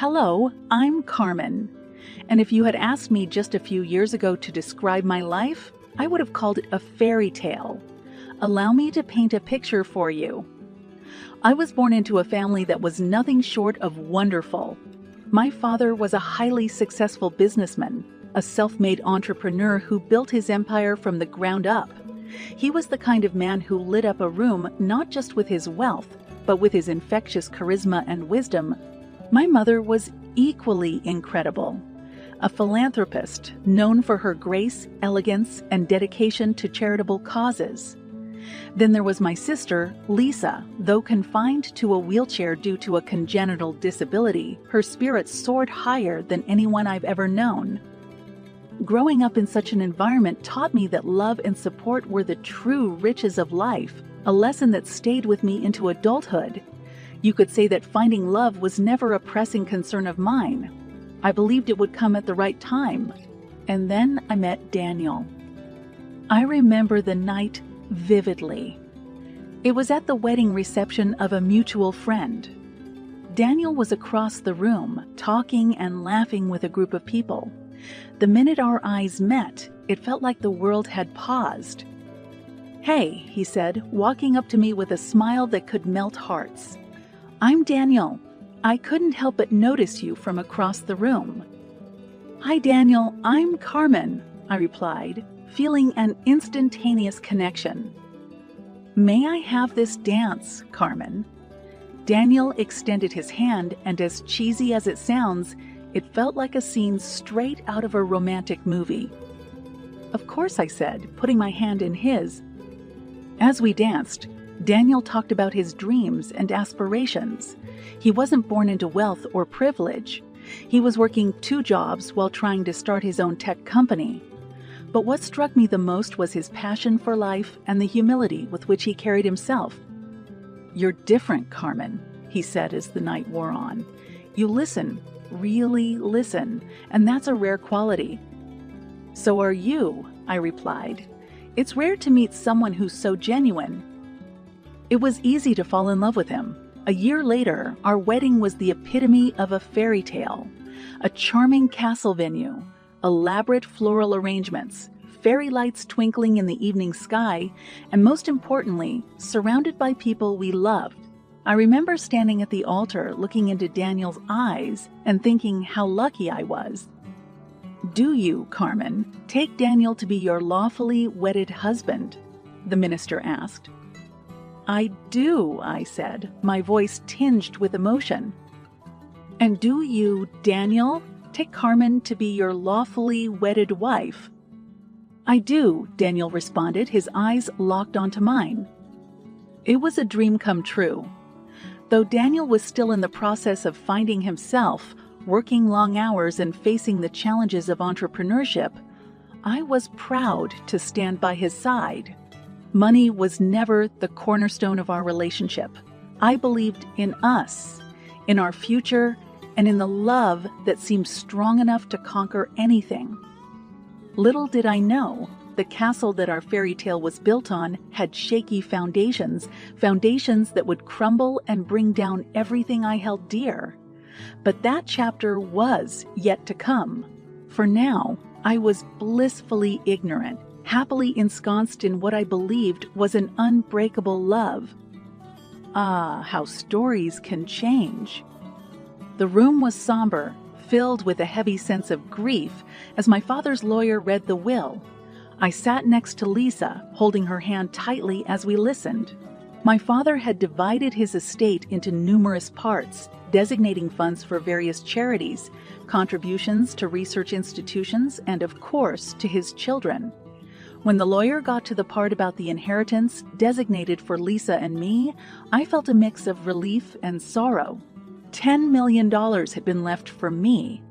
Hello, I'm Carmen. And if you had asked me just a few years ago to describe my life, I would have called it a fairy tale. Allow me to paint a picture for you. I was born into a family that was nothing short of wonderful. My father was a highly successful businessman, a self-made entrepreneur who built his empire from the ground up. He was the kind of man who lit up a room not just with his wealth, but with his infectious charisma and wisdom. My mother was equally incredible. A philanthropist known for her grace, elegance, and dedication to charitable causes. Then there was my sister, Lisa. Though confined to a wheelchair due to a congenital disability, her spirit soared higher than anyone I've ever known. Growing up in such an environment taught me that love and support were the true riches of life, a lesson that stayed with me into adulthood. You could say that finding love was never a pressing concern of mine. I believed it would come at the right time. And then I met Daniel. I remember the night vividly. It was at the wedding reception of a mutual friend. Daniel was across the room, talking and laughing with a group of people. The minute our eyes met, it felt like the world had paused. "Hey," he said, walking up to me with a smile that could melt hearts. "I'm Daniel. I couldn't help but notice you from across the room." "Hi, Daniel. I'm Carmen," I replied, feeling an instantaneous connection. "May I have this dance, Carmen?" Daniel extended his hand, and as cheesy as it sounds, it felt like a scene straight out of a romantic movie. "Of course," I said, putting my hand in his. As we danced, Daniel talked about his dreams and aspirations. He wasn't born into wealth or privilege. He was working 2 jobs while trying to start his own tech company. But what struck me the most was his passion for life and the humility with which he carried himself. "You're different, Carmen," he said as the night wore on. "You listen. Really listen, and that's a rare quality." "So are you," I replied. "It's rare to meet someone who's so genuine." It was easy to fall in love with him. A year later, our wedding was the epitome of a fairy tale. A charming castle venue, elaborate floral arrangements, fairy lights twinkling in the evening sky, and most importantly, surrounded by people we loved. I remember standing at the altar looking into Daniel's eyes and thinking how lucky I was. "Do you, Carmen, take Daniel to be your lawfully wedded husband?" the minister asked. "I do," I said, my voice tinged with emotion. "And do you, Daniel, take Carmen to be your lawfully wedded wife?" "I do," Daniel responded, his eyes locked onto mine. It was a dream come true. Though Daniel was still in the process of finding himself, working long hours and facing the challenges of entrepreneurship, I was proud to stand by his side. Money was never the cornerstone of our relationship. I believed in us, in our future, and in the love that seemed strong enough to conquer anything. Little did I know, the castle that our fairy tale was built on had shaky foundations that would crumble and bring down everything I held dear. But that chapter was yet to come. For now, I was blissfully ignorant, happily ensconced in what I believed was an unbreakable love. Ah, how stories can change. The room was somber, filled with a heavy sense of grief as my father's lawyer read the will. I sat next to Lisa, holding her hand tightly as we listened. My father had divided his estate into numerous parts, designating funds for various charities, contributions to research institutions, and of course, to his children. When the lawyer got to the part about the inheritance designated for Lisa and me, I felt a mix of relief and sorrow. $10 million had been left for me.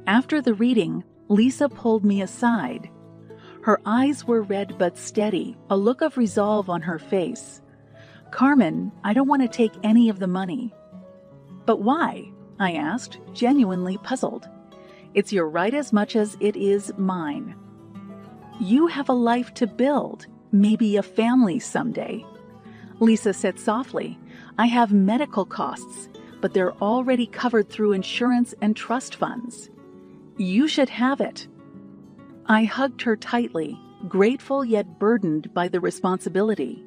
After the reading, Lisa pulled me aside. Her eyes were red but steady, a look of resolve on her face. "Carmen, I don't want to take any of the money." "But why?" I asked, genuinely puzzled. "It's your right as much as it is mine." "You have a life to build, maybe a family someday." Lisa said softly, "I have medical costs. but they're already covered through insurance and trust funds. You should have it." I hugged her tightly, grateful yet burdened by the responsibility.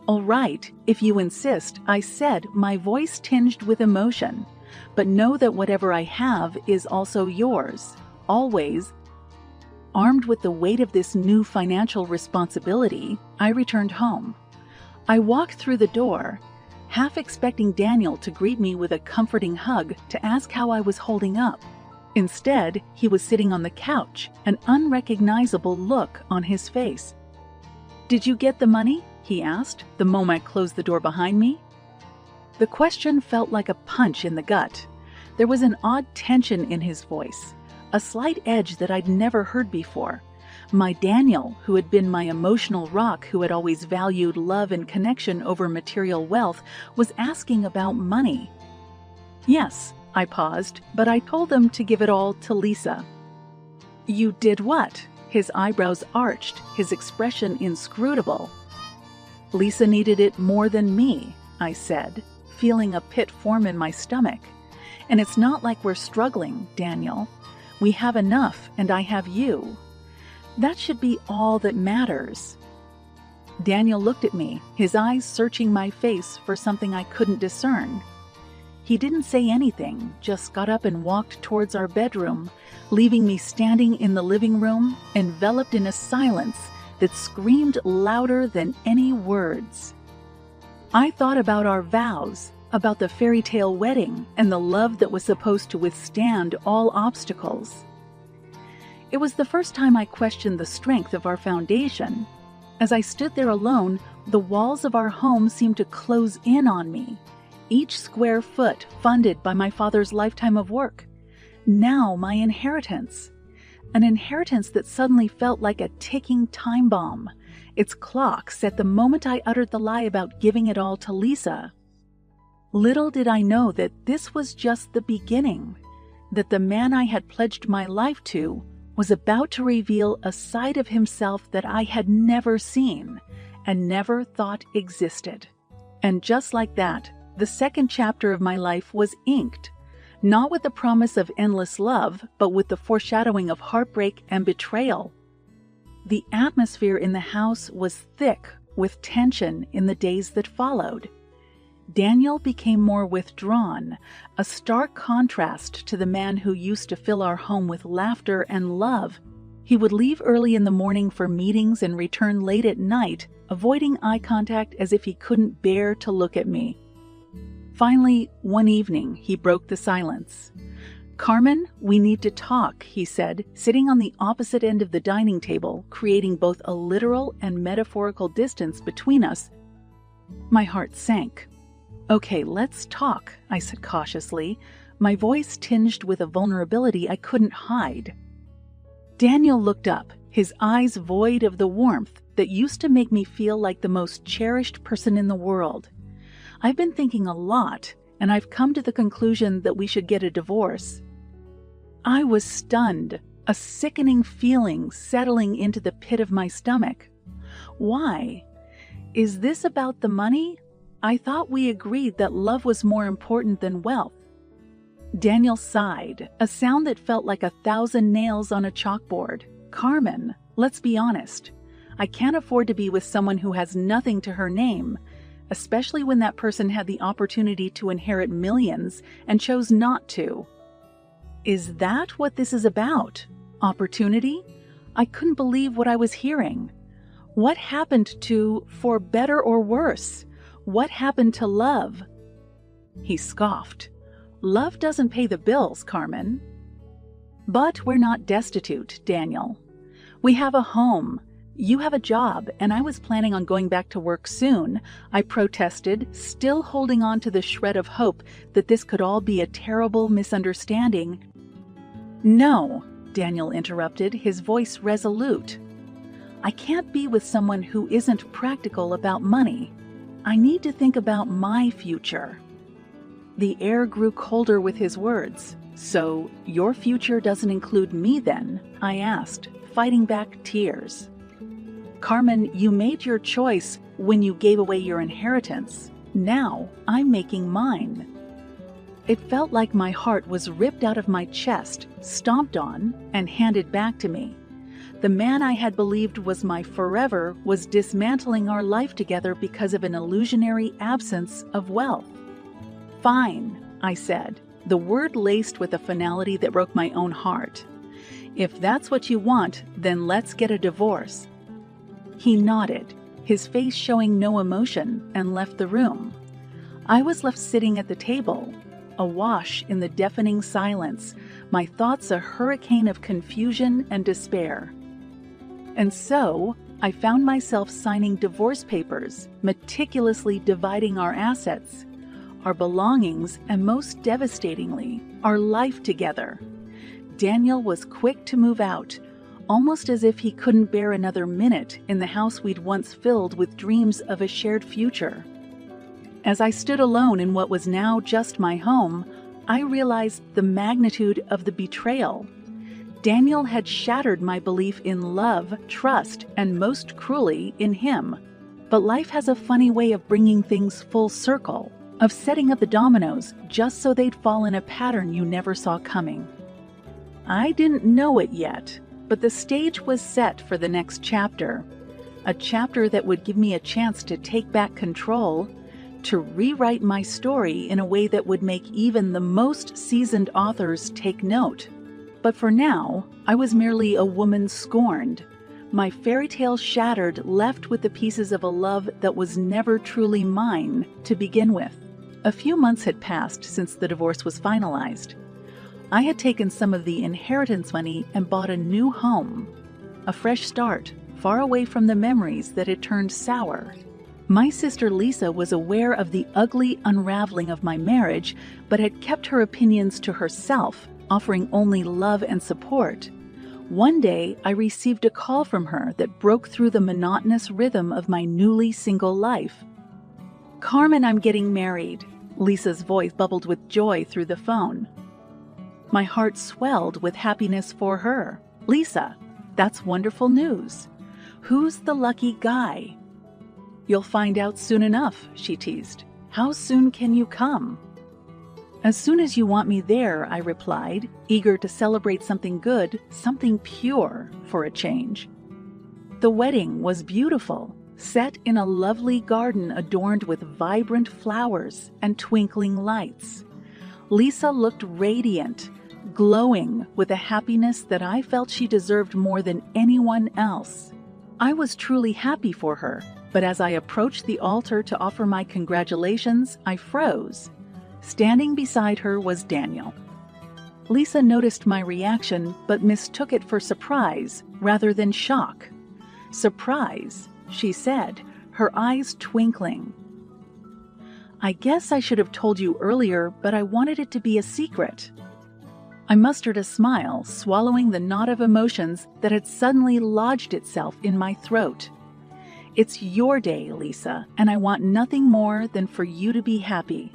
"All right, if you insist," I said, my voice tinged with emotion. "But know that whatever I have is also yours, always." Armed with the weight of this new financial responsibility, I returned home. I walked through the door, half expecting Daniel to greet me with a comforting hug to ask how I was holding up. Instead, he was sitting on the couch, an unrecognizable look on his face. "Did you get the money?" he asked, the moment I closed the door behind me. The question felt like a punch in the gut. There was an odd tension in his voice, a slight edge that I'd never heard before. My Daniel, who had been my emotional rock, who had always valued love and connection over material wealth, was asking about money. "Yes," I paused, but I told them to give it all to Lisa. "You did what?" His eyebrows arched, his expression inscrutable. "Lisa needed it more than me," I said, feeling a pit form in my stomach. "And it's not like we're struggling, Daniel. We have enough, and I have you. That should be all that matters." Daniel looked at me, his eyes searching my face for something I couldn't discern. He didn't say anything, just got up and walked towards our bedroom, leaving me standing in the living room, enveloped in a silence that screamed louder than any words. I thought about our vows, about the fairy tale wedding, and the love that was supposed to withstand all obstacles. It was the first time I questioned the strength of our foundation. As I stood there alone, the walls of our home seemed to close in on me, each square foot funded by my father's lifetime of work. Now my inheritance. An inheritance that suddenly felt like a ticking time bomb. Its clock set the moment I uttered the lie about giving it all to Lisa. Little did I know that this was just the beginning, that the man I had pledged my life to was about to reveal a side of himself that I had never seen and never thought existed. And just like that, the second chapter of my life was inked, not with the promise of endless love, but with the foreshadowing of heartbreak and betrayal. The atmosphere in the house was thick with tension in the days that followed. Daniel became more withdrawn, a stark contrast to the man who used to fill our home with laughter and love. He would leave early in the morning for meetings and return late at night, avoiding eye contact as if he couldn't bear to look at me. Finally, one evening, he broke the silence. "Carmen, we need to talk," he said, sitting on the opposite end of the dining table, creating both a literal and metaphorical distance between us. My heart sank. "Okay, let's talk," I said cautiously, my voice tinged with a vulnerability I couldn't hide. Daniel looked up, his eyes void of the warmth that used to make me feel like the most cherished person in the world. "I've been thinking a lot, and I've come to the conclusion that we should get a divorce." I was stunned, a sickening feeling settling into the pit of my stomach. "Why? Is this about the money? I thought we agreed that love was more important than wealth." Daniel sighed, a sound that felt like 1,000 nails on a chalkboard. "Carmen, let's be honest. I can't afford to be with someone who has nothing to her name, especially when that person had the opportunity to inherit millions and chose not to." Is that what this is about? Opportunity? I couldn't believe what I was hearing. What happened to "for better or worse"? What happened to love? He scoffed. "Love doesn't pay the bills, Carmen." "But we're not destitute, Daniel. We have a home. You have a job, and I was planning on going back to work soon," I protested, still holding on to the shred of hope that this could all be a terrible misunderstanding. "No," Daniel interrupted, his voice resolute. "I can't be with someone who isn't practical about money. I need to think about my future." The air grew colder with his words. "So, your future doesn't include me then?" I asked, fighting back tears. "Carmen, you made your choice when you gave away your inheritance. Now, I'm making mine." It felt like my heart was ripped out of my chest, stomped on, and handed back to me. The man I had believed was my forever was dismantling our life together because of an illusionary absence of wealth. "Fine," I said, the word laced with a finality that broke my own heart. "If that's what you want, then let's get a divorce." He nodded, his face showing no emotion, and left the room. I was left sitting at the table, awash in the deafening silence, my thoughts a hurricane of confusion and despair. And so, I found myself signing divorce papers, meticulously dividing our assets, our belongings, and most devastatingly, our life together. Daniel was quick to move out, almost as if he couldn't bear another minute in the house we'd once filled with dreams of a shared future. As I stood alone in what was now just my home, I realized the magnitude of the betrayal. Daniel had shattered my belief in love, trust, and most cruelly, in him. But life has a funny way of bringing things full circle, of setting up the dominoes just so they'd fall in a pattern you never saw coming. I didn't know it yet, but the stage was set for the next chapter. A chapter that would give me a chance to take back control, to rewrite my story in a way that would make even the most seasoned authors take note. But for now, I was merely a woman scorned, my fairy tale shattered, left with the pieces of a love that was never truly mine to begin with. A few months had passed since the divorce was finalized. I had taken some of the inheritance money and bought a new home, a fresh start, far away from the memories that had turned sour. My sister Lisa was aware of the ugly unraveling of my marriage, but had kept her opinions to herself, offering only love and support. One day, I received a call from her that broke through the monotonous rhythm of my newly single life. "Carmen, I'm getting married." Lisa's voice bubbled with joy through the phone. My heart swelled with happiness for her. "Lisa, that's wonderful news. Who's the lucky guy?" "You'll find out soon enough," she teased. "How soon can you come?" "As soon as you want me there," I replied, eager to celebrate something good, something pure, for a change. The wedding was beautiful, set in a lovely garden adorned with vibrant flowers and twinkling lights. Lisa looked radiant, glowing with a happiness that I felt she deserved more than anyone else. I was truly happy for her, but as I approached the altar to offer my congratulations, I froze. Standing beside her was Daniel. Lisa noticed my reaction, but mistook it for surprise rather than shock. "Surprise," she said, her eyes twinkling. "I guess I should have told you earlier, but I wanted it to be a secret." I mustered a smile, swallowing the knot of emotions that had suddenly lodged itself in my throat. "It's your day, Lisa, and I want nothing more than for you to be happy."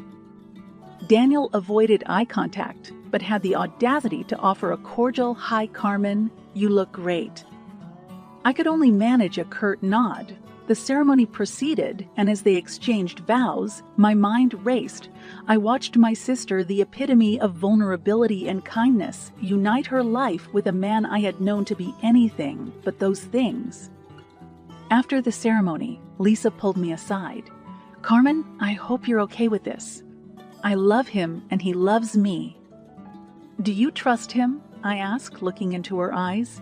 Daniel avoided eye contact, but had the audacity to offer a cordial, "Hi, Carmen, you look great." I could only manage a curt nod. The ceremony proceeded, and as they exchanged vows, my mind raced. I watched my sister, the epitome of vulnerability and kindness, unite her life with a man I had known to be anything but those things. After the ceremony, Lisa pulled me aside. "Carmen, I hope you're okay with this. I love him and he loves me." "Do you trust him?" I asked, looking into her eyes.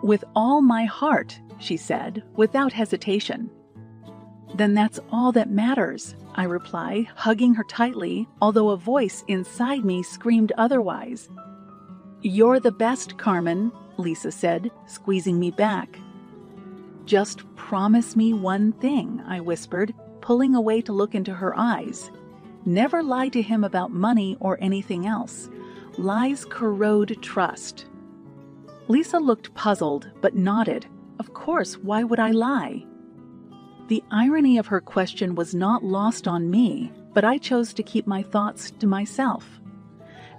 "With all my heart," she said, without hesitation. "Then that's all that matters," I replied, hugging her tightly, although a voice inside me screamed otherwise. "You're the best, Carmen," Lisa said, squeezing me back. "Just promise me one thing," I whispered, pulling away to look into her eyes. "Never lie to him about money or anything else. Lies corrode trust." Lisa looked puzzled, but nodded. Of course, why would I lie? The irony of her question was not lost on me, but I chose to keep my thoughts to myself.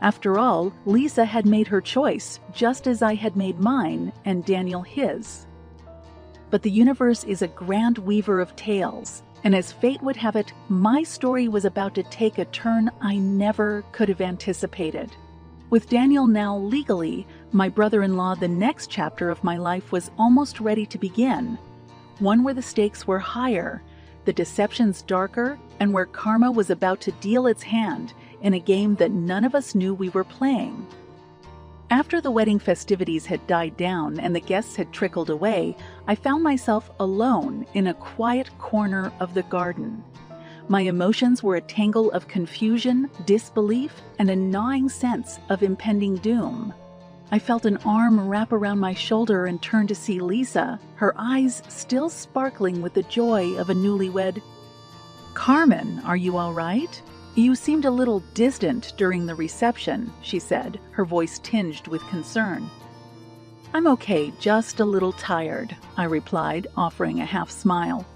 After all, Lisa had made her choice, just as I had made mine, and Daniel his. But the universe is a grand weaver of tales, And as fate would have it, my story was about to take a turn I never could have anticipated. With Daniel now legally my brother-in-law, the next chapter of my life was almost ready to begin. One where the stakes were higher, the deceptions darker, and where karma was about to deal its hand in a game that none of us knew we were playing. After the wedding festivities had died down and the guests had trickled away, I found myself alone in a quiet corner of the garden. My emotions were a tangle of confusion, disbelief, and a gnawing sense of impending doom. I felt an arm wrap around my shoulder and turned to see Lisa, her eyes still sparkling with the joy of a newlywed. "Carmen, are you all right? You seemed a little distant during the reception," she said, her voice tinged with concern. "I'm okay, just a little tired," I replied, offering a half smile.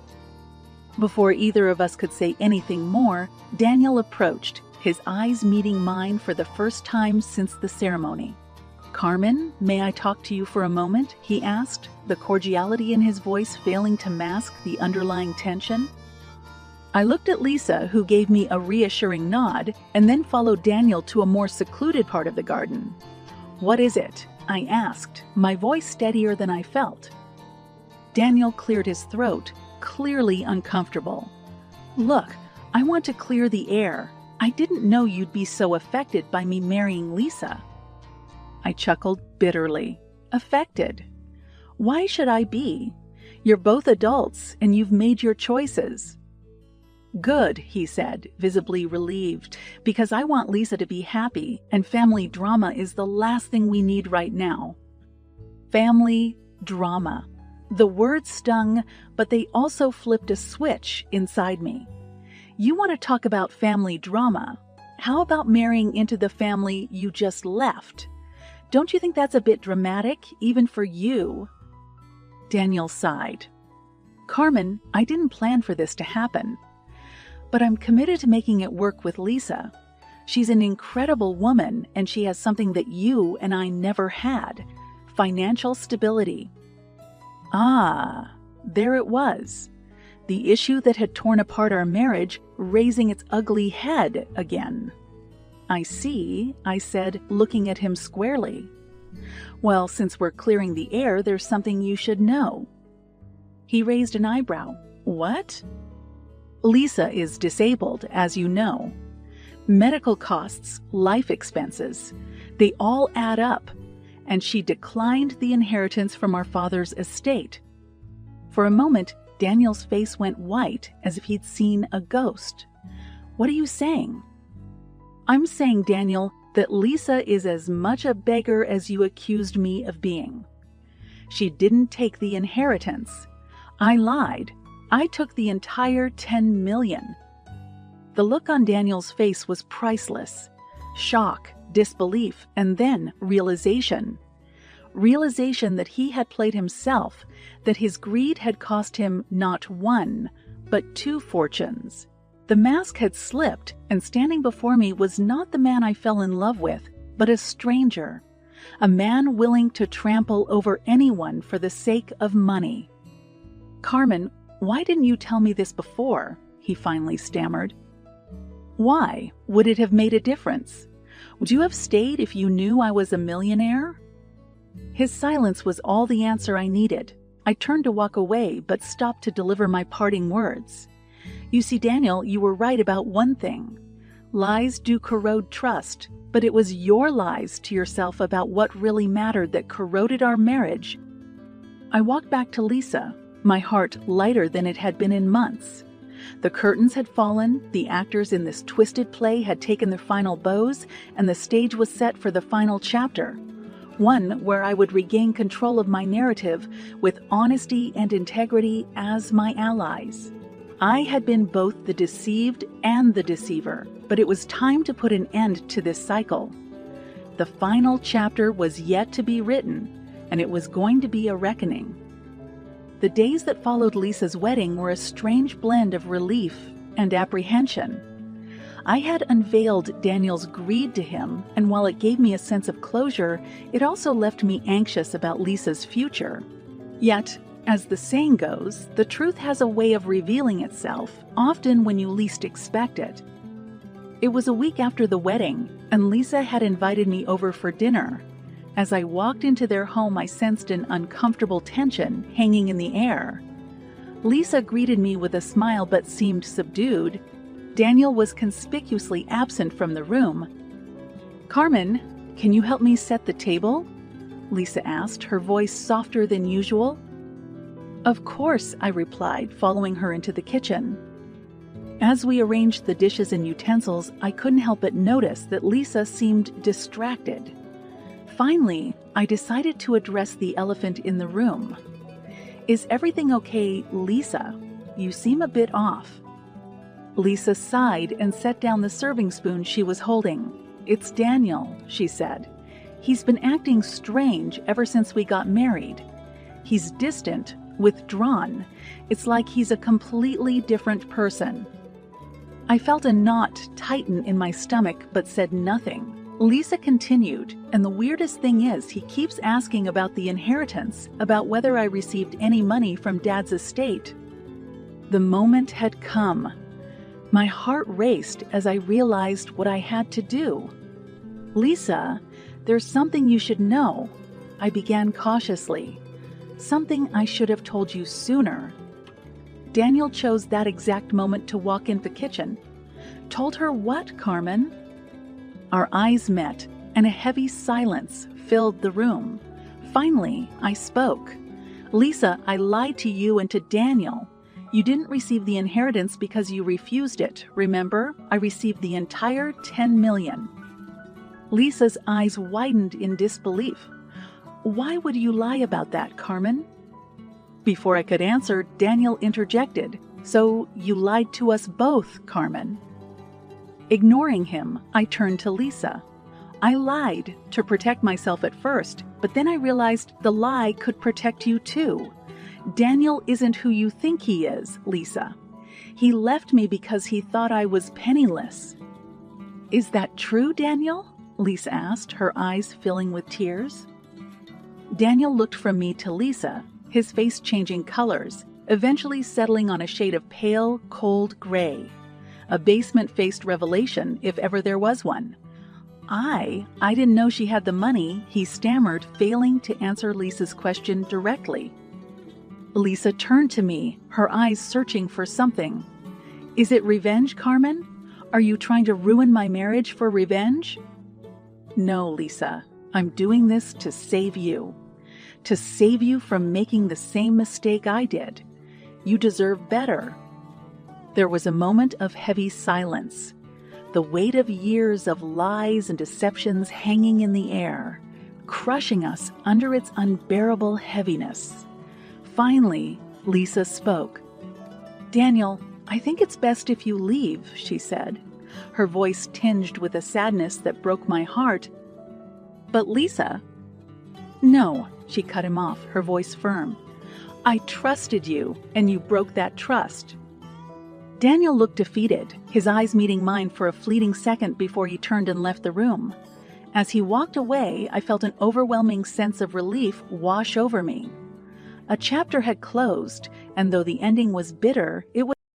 Before either of us could say anything more, Daniel approached, his eyes meeting mine for the first time since the ceremony. "Carmen, may I talk to you for a moment?" he asked, the cordiality in his voice failing to mask the underlying tension. I looked at Lisa, who gave me a reassuring nod, and then followed Daniel to a more secluded part of the garden. "What is it?" I asked, my voice steadier than I felt. Daniel cleared his throat, clearly uncomfortable. "Look, I want to clear the air. I didn't know you'd be so affected by me marrying Lisa." I chuckled bitterly. Affected? Why should I be? You're both adults, and you've made your choices. "Good," he said, visibly relieved, "because I want Lisa to be happy, and family drama is the last thing we need right now." Family drama. The words stung, but they also flipped a switch inside me. You want to talk about family drama? How about marrying into the family you just left? Don't you think that's a bit dramatic, even for you? Daniel sighed. "Carmen, I didn't plan for this to happen. But I'm committed to making it work with Lisa. She's an incredible woman, and she has something that you and I never had: financial stability." Ah, there it was. The issue that had torn apart our marriage, raising its ugly head again. "I see," I said, looking at him squarely. "Well, since we're clearing the air, there's something you should know." He raised an eyebrow. "What?" "Lisa is disabled, as you know. Medical costs, life expenses, they all add up, and she declined the inheritance from our father's estate." For a moment, Daniel's face went white, as if he'd seen a ghost. "What are you saying?" "I'm saying, Daniel, that Lisa is as much a beggar as you accused me of being. She didn't take the inheritance. I lied. I took the entire $10 million. The look on Daniel's face was priceless. Shock, disbelief, and then realization. Realization that he had played himself, that his greed had cost him not one, but two fortunes. The mask had slipped, and standing before me was not the man I fell in love with, but a stranger. A man willing to trample over anyone for the sake of money. "Carmen, why didn't you tell me this before?" he finally stammered. "Why? Would it have made a difference? Would you have stayed if you knew I was a millionaire?" His silence was all the answer I needed. I turned to walk away, but stopped to deliver my parting words. "You see, Daniel, you were right about one thing. Lies do corrode trust, but it was your lies to yourself about what really mattered that corroded our marriage." I walked back to Lisa, my heart lighter than it had been in months. The curtains had fallen, the actors in this twisted play had taken their final bows, and the stage was set for the final chapter. One where I would regain control of my narrative with honesty and integrity as my allies. I had been both the deceived and the deceiver, but it was time to put an end to this cycle. The final chapter was yet to be written, and it was going to be a reckoning. The days that followed Lisa's wedding were a strange blend of relief and apprehension. I had unveiled Daniel's greed to him, and while it gave me a sense of closure, it also left me anxious about Lisa's future. Yet, As the saying goes, the truth has a way of revealing itself, often when you least expect it. It was a week after the wedding, and Lisa had invited me over for dinner. As I walked into their home, I sensed an uncomfortable tension hanging in the air. Lisa greeted me with a smile but seemed subdued. Daniel was conspicuously absent from the room. "Carmen, can you help me set the table?" Lisa asked, her voice softer than usual. "Of course," I replied, following her into the kitchen. As we arranged the dishes and utensils, I couldn't help but notice that Lisa seemed distracted. Finally, I decided to address the elephant in the room. "Is everything okay, Lisa? You seem a bit off." Lisa sighed and set down the serving spoon she was holding. "It's Daniel," she said. "He's been acting strange ever since we got married. He's distant, withdrawn. It's like he's a completely different person." I felt a knot tighten in my stomach but said nothing. Lisa continued, "And the weirdest thing is, he keeps asking about the inheritance, about whether I received any money from Dad's estate." The moment had come. My heart raced as I realized what I had to do. "Lisa, there's something you should know," I began cautiously. "Something I should have told you sooner." Daniel chose that exact moment to walk into the kitchen. "Told her what, Carmen?" Our eyes met, and a heavy silence filled the room. Finally, I spoke. "Lisa, I lied to you and to Daniel. You didn't receive the inheritance because you refused it, remember? I received the entire $10 million. Lisa's eyes widened in disbelief. "Why would you lie about that, Carmen?" Before I could answer, Daniel interjected. "So you lied to us both, Carmen." Ignoring him, I turned to Lisa. "I lied to protect myself at first, but then I realized the lie could protect you too. Daniel isn't who you think he is, Lisa. He left me because he thought I was penniless." "Is that true, Daniel?" Lisa asked, her eyes filling with tears. Daniel looked from me to Lisa, his face changing colors, eventually settling on a shade of pale, cold gray. A basement-faced revelation, if ever there was one. I didn't know she had the money," he stammered, failing to answer Lisa's question directly. Lisa turned to me, her eyes searching for something. "Is it revenge, Carmen? Are you trying to ruin my marriage for revenge?" "No, Lisa. I'm doing this to save you. To save you from making the same mistake I did. You deserve better." There was a moment of heavy silence, the weight of years of lies and deceptions hanging in the air, crushing us under its unbearable heaviness. Finally, Lisa spoke. "Daniel, I think it's best if you leave," she said, her voice tinged with a sadness that broke my heart. "But Lisa—" "No," she cut him off, her voice firm. "I trusted you, and you broke that trust." Daniel looked defeated, his eyes meeting mine for a fleeting second before he turned and left the room. As he walked away, I felt an overwhelming sense of relief wash over me. A chapter had closed, and though the ending was bitter, it was